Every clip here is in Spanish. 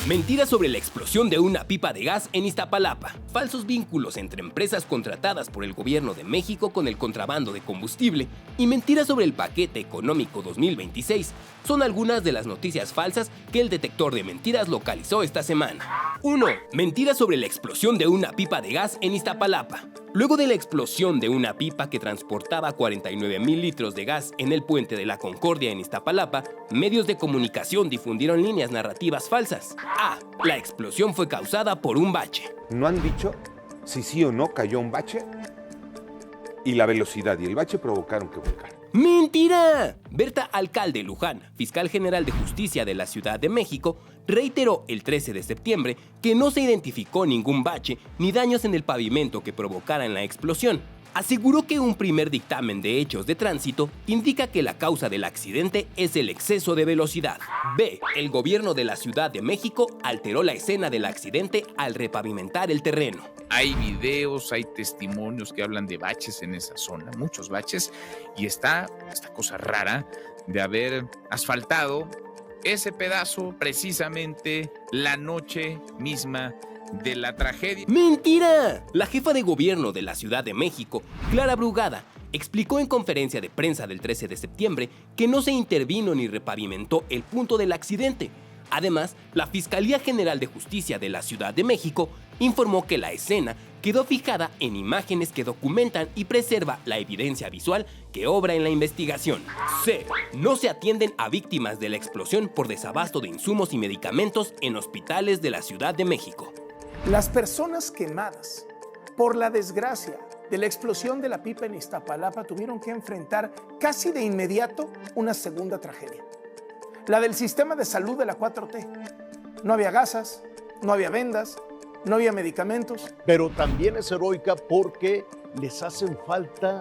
Mentira sobre la explosión de una pipa de gas en Iztapalapa. Falsos vínculos entre empresas contratadas por el gobierno de México con el contrabando de combustible y mentiras sobre el paquete económico 2026 son algunas de las noticias falsas que el detector de mentiras localizó esta semana. 1. Mentira sobre la explosión de una pipa de gas en Iztapalapa. Luego de la explosión de una pipa que transportaba 49,000 litros de gas en el puente de la Concordia en Iztapalapa, medios de comunicación difundieron líneas narrativas falsas. A. La explosión fue causada por un bache. No han dicho si sí o no cayó un bache y la velocidad y el bache provocaron que volcara. ¡Mentira! Berta Alcalde Luján, fiscal general de justicia de la Ciudad de México, reiteró el 13 de septiembre que no se identificó ningún bache ni daños en el pavimento que provocaran la explosión. Aseguró que un primer dictamen de hechos de tránsito indica que la causa del accidente es el exceso de velocidad. B. El gobierno de la Ciudad de México alteró la escena del accidente al repavimentar el terreno. Hay videos, hay testimonios que hablan de baches en esa zona, muchos baches, y está esta cosa rara de haber asfaltado ese pedazo precisamente la noche misma de la tragedia. ¡Mentira! La jefa de gobierno de la Ciudad de México, Clara Brugada, explicó en conferencia de prensa del 13 de septiembre que no se intervino ni repavimentó el punto del accidente. Además, la Fiscalía General de Justicia de la Ciudad de México informó que la escena quedó fijada en imágenes que documentan y preserva la evidencia visual que obra en la investigación. C. No se atienden a víctimas de la explosión por desabasto de insumos y medicamentos en hospitales de la Ciudad de México. Las personas quemadas por la desgracia de la explosión de la pipa en Iztapalapa tuvieron que enfrentar casi de inmediato una segunda tragedia. La del sistema de salud de la 4T. No había gasas, no había vendas, no había medicamentos. Pero también es heroica porque les hacen falta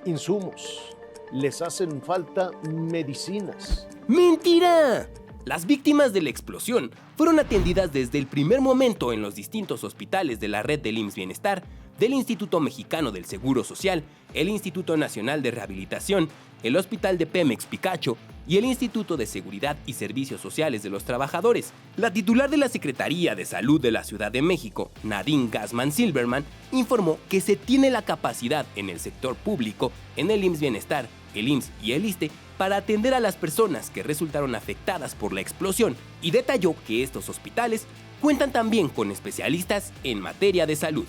insumos, les hacen falta medicinas. ¡Mentira! Las víctimas de la explosión fueron atendidas desde el primer momento en los distintos hospitales de la red del IMSS Bienestar, del Instituto Mexicano del Seguro Social, el Instituto Nacional de Rehabilitación, el Hospital de Pemex Picacho y el Instituto de Seguridad y Servicios Sociales de los Trabajadores. La titular de la Secretaría de Salud de la Ciudad de México, Nadine Gassman Silverman, informó que se tiene la capacidad en el sector público, en el IMSS Bienestar, el IMSS y el ISSSTE, para atender a las personas que resultaron afectadas por la explosión, y detalló que estos hospitales cuentan también con especialistas en materia de salud.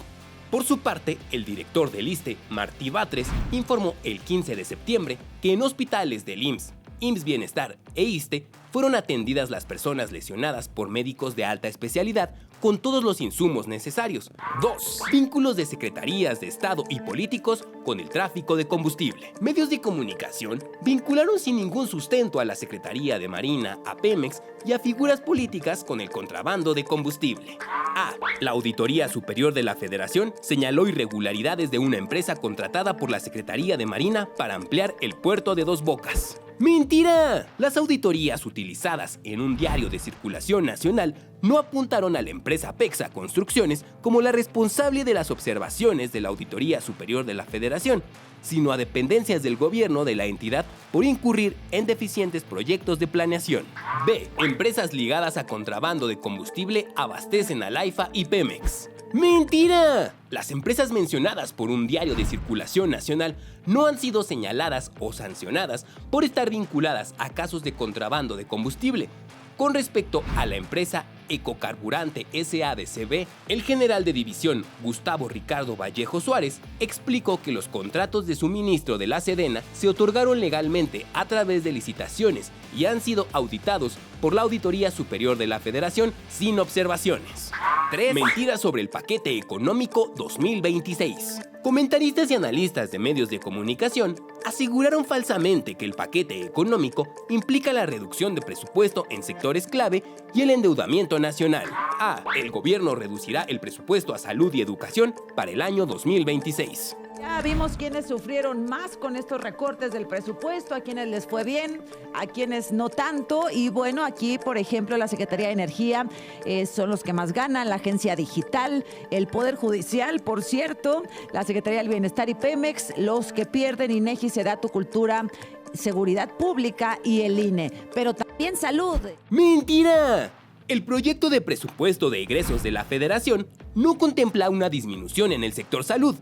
Por su parte, el director del ISSSTE, Martí Batres, informó el 15 de septiembre que en hospitales del IMSS, IMSS Bienestar e ISSSTE fueron atendidas las personas lesionadas por médicos de alta especialidad con todos los insumos necesarios. 2. Vínculos de secretarías de Estado y políticos con el tráfico de combustible. Medios de comunicación vincularon sin ningún sustento a la Secretaría de Marina, a Pemex y a figuras políticas con el contrabando de combustible. A. La Auditoría Superior de la Federación señaló irregularidades de una empresa contratada por la Secretaría de Marina para ampliar el puerto de Dos Bocas. ¡Mentira! Las auditorías utilizadas en un diario de circulación nacional no apuntaron a la empresa Pexa Construcciones como la responsable de las observaciones de la Auditoría Superior de la Federación, sino a dependencias del gobierno de la entidad por incurrir en deficientes proyectos de planeación. B. Empresas ligadas a contrabando de combustible abastecen a Laifa y Pemex. ¡Mentira! Las empresas mencionadas por un diario de circulación nacional no han sido señaladas o sancionadas por estar vinculadas a casos de contrabando de combustible. Con respecto a la empresa Ecocarburante SADCB, el general de división Gustavo Ricardo Vallejo Suárez explicó que los contratos de suministro de la Sedena se otorgaron legalmente a través de licitaciones y han sido auditados por la Auditoría Superior de la Federación sin observaciones. 3. Mentiras sobre el paquete económico 2026. Comentaristas y analistas de medios de comunicación aseguraron falsamente que el paquete económico implica la reducción de presupuesto en sectores clave y el endeudamiento nacional. A. El gobierno reducirá el presupuesto a salud y educación para el año 2026. Ya vimos quiénes sufrieron más con estos recortes del presupuesto, a quienes les fue bien, a quienes no tanto. Y bueno, aquí, por ejemplo, la Secretaría de Energía son los que más ganan, la Agencia Digital, el Poder Judicial, por cierto, la Secretaría del Bienestar y Pemex, los que pierden INEGI, Sedatu, Cultura, Seguridad Pública y el INE. Pero también salud. ¡Mentira! El proyecto de presupuesto de egresos de la Federación no contempla una disminución en el sector salud.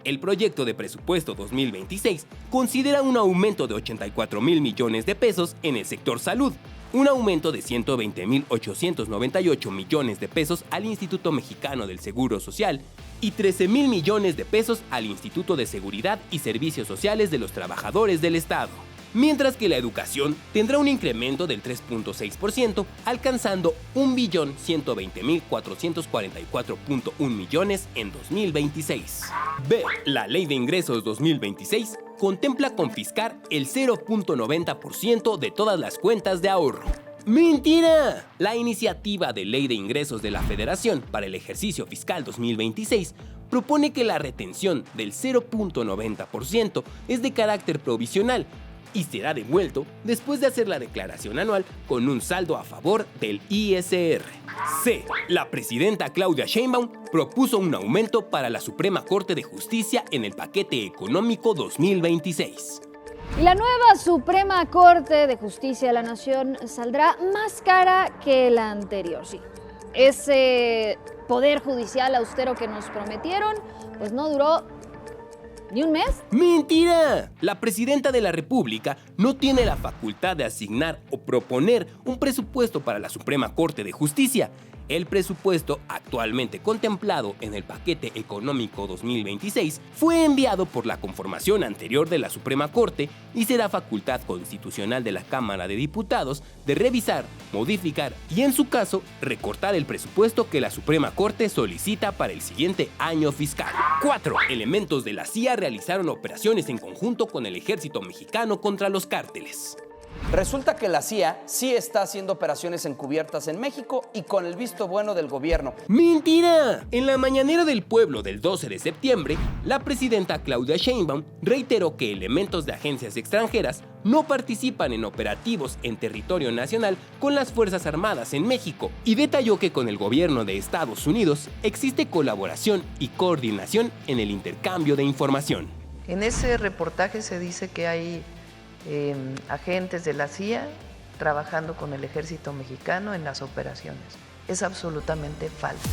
El proyecto de presupuesto 2026 considera un aumento de 84,000 millones de pesos en el sector salud, un aumento de 120,898 millones de pesos al Instituto Mexicano del Seguro Social y 13,000 millones de pesos al Instituto de Seguridad y Servicios Sociales de los Trabajadores del Estado. Mientras que la educación tendrá un incremento del 3.6%, alcanzando 1,120,444.1 millones en 2026. B. La Ley de Ingresos 2026 contempla confiscar el 0.90% de todas las cuentas de ahorro. ¡Mentira! La iniciativa de Ley de Ingresos de la Federación para el ejercicio fiscal 2026 propone que la retención del 0.90% es de carácter provisional y será devuelto después de hacer la declaración anual con un saldo a favor del ISR. C. La presidenta Claudia Sheinbaum propuso un aumento para la Suprema Corte de Justicia en el paquete económico 2026. Y la nueva Suprema Corte de Justicia de la Nación saldrá más cara que la anterior, sí. Ese poder judicial austero que nos prometieron, pues no duró ¿ni un mes? ¡Mentira! La presidenta de la República no tiene la facultad de asignar o proponer un presupuesto para la Suprema Corte de Justicia. El presupuesto actualmente contemplado en el paquete económico 2026 fue enviado por la conformación anterior de la Suprema Corte y será facultad constitucional de la Cámara de Diputados de revisar, modificar y, en su caso, recortar el presupuesto que la Suprema Corte solicita para el siguiente año fiscal. 4. Elementos de la CIA realizaron operaciones en conjunto con el ejército mexicano contra los cárteles. Resulta que la CIA sí está haciendo operaciones encubiertas en México y con el visto bueno del gobierno. ¡Mentira! En la mañanera del pueblo del 12 de septiembre, la presidenta Claudia Sheinbaum reiteró que elementos de agencias extranjeras no participan en operativos en territorio nacional con las Fuerzas Armadas en México y detalló que con el gobierno de Estados Unidos existe colaboración y coordinación en el intercambio de información. En ese reportaje se dice que hay agentes de la CIA trabajando con el ejército mexicano en las operaciones. Es absolutamente falso.